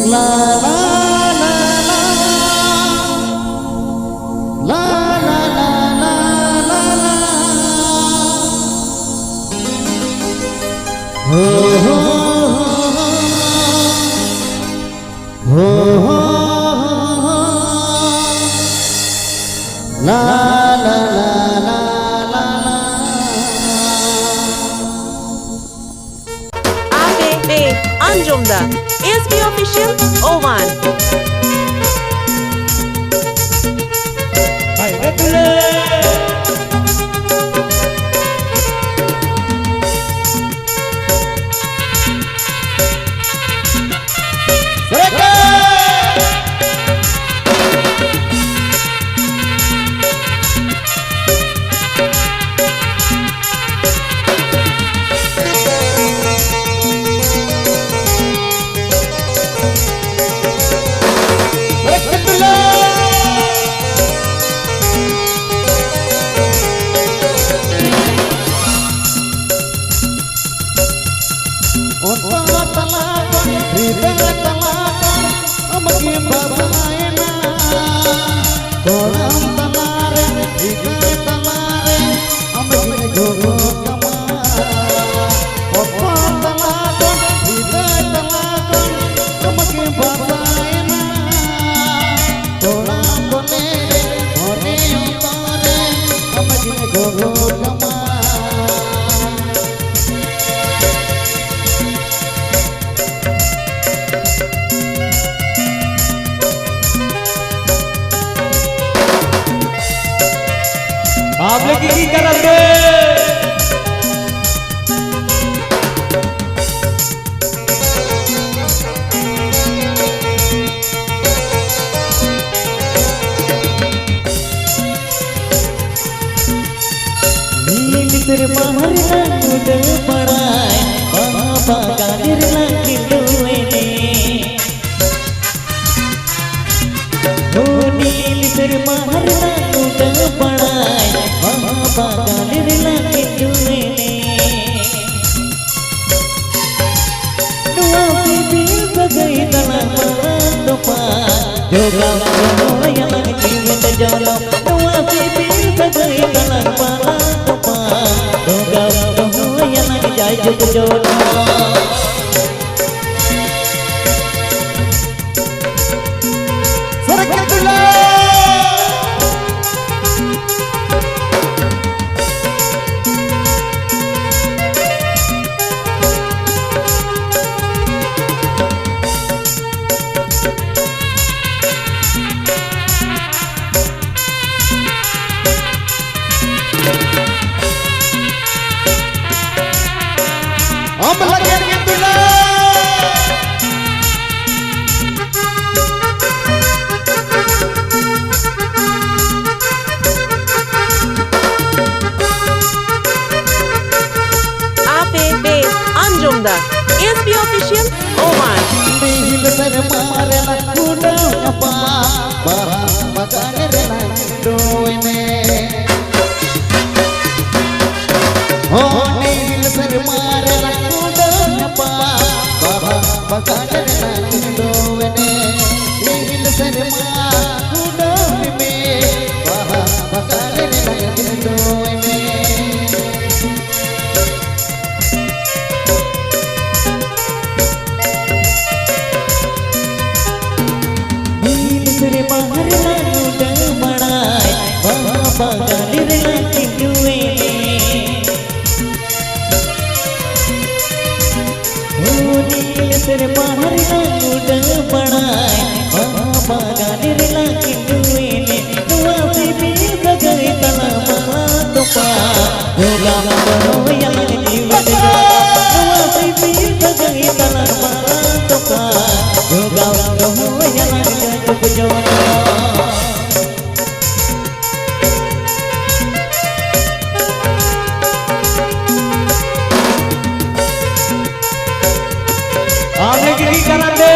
La la la la la la la la la ho ho ho ho la la la la la ABB Anjum'da SB Official Oman. आप लोग की करेंगे तेरे बाहर लूट पड़ाए बाबा कादिर लूए ने ओ नील तेरे बाहर लूट पड़ाए बाबा कादिर लूए ने नुआ बीबी सगई तना तो पा जो गावा या जीवन जानो नुआ बीबी सगई तना तो पा जाय जुग जोड़ा हम लगे तुला ABB Anjum'da SB Official Oman. दिल सर मारेला कुडा पा बारा बगानेला डोने हो दिल सर मारेला कुडा पा बारा बगानेला डोने दिल सर मा कुडा में बारा बगानेला डोने तेरे बाहर लूट बड़ाए बाबा कादिर लूए ओ नील तेरे बाहर लूट बड़ाए बाबा कादिर लूए नुआ बीबी सगई तना माला तो पा होगा हो या जीवन नुआ बीबी सगई तना माला तो पा होगा हो या जुग जोड़ा आप लोग की करेंगे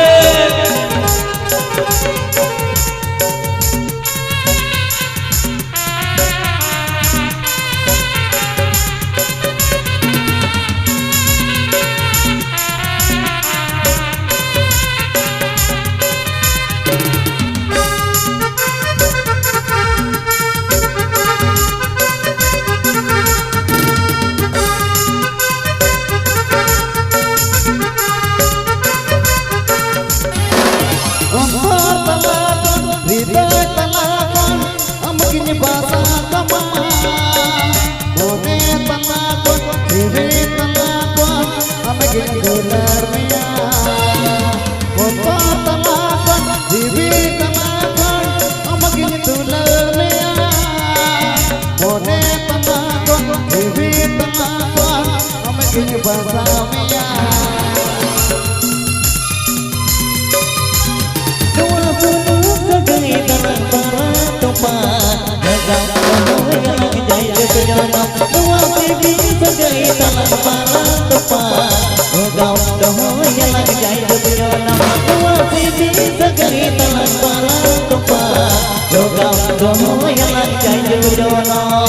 tumpah Gagam doho yang jai jeb janam Dua bibi segai talang malang tumpah Gagam doho yang jai jeb janam Dua bibi segai talang malang tumpah Gagam doho yang jai jeb janam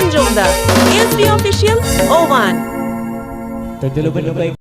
Anjumda, ASB Official, Oman. Terjelu baik